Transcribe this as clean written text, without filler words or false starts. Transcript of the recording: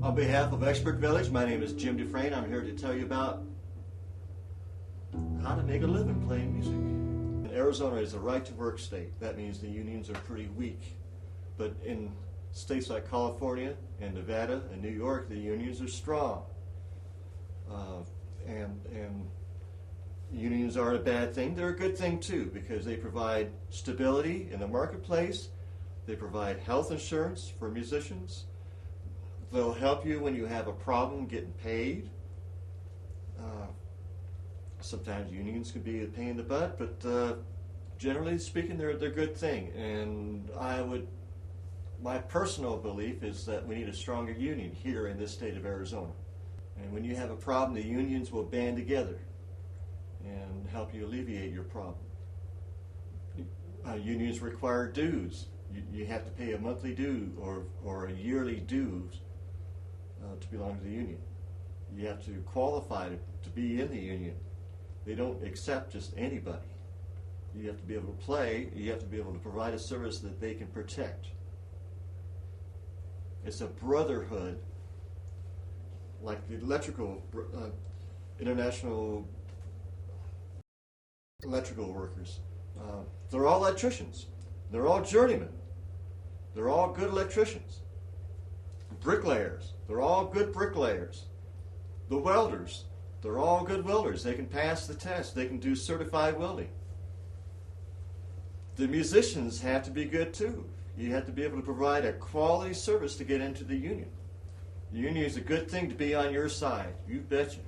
On behalf of Expert Village, my name is Jim Dufresne. I'm here to tell you about how to make a living playing music. Arizona is a right-to-work state. That means the unions are pretty weak. But in states like California and Nevada and New York, the unions are strong. And unions aren't a bad thing. They're a good thing too, because they provide stability in the marketplace. They provide health insurance for musicians. They'll help you when you have a problem getting paid. Sometimes unions can be a pain in the butt, but generally speaking, they're a good thing. And my personal belief is that we need a stronger union here in this state of Arizona. And when you have a problem, the unions will band together and help you alleviate your problem. Unions require dues. You have to pay a monthly due or a yearly dues to belong to the union. You have to qualify to be in the union. They don't accept just anybody. You have to be able to play. You have to be able to provide a service that they can protect. It's a brotherhood, like the International Electrical Workers. They're all electricians. They're all journeymen. They're all good electricians. Bricklayers. They're all good bricklayers. The welders. They're all good welders. They can pass the test. They can do certified welding. The musicians have to be good too. You have to be able to provide a quality service to get into the union. The union is a good thing to be on your side. You betcha.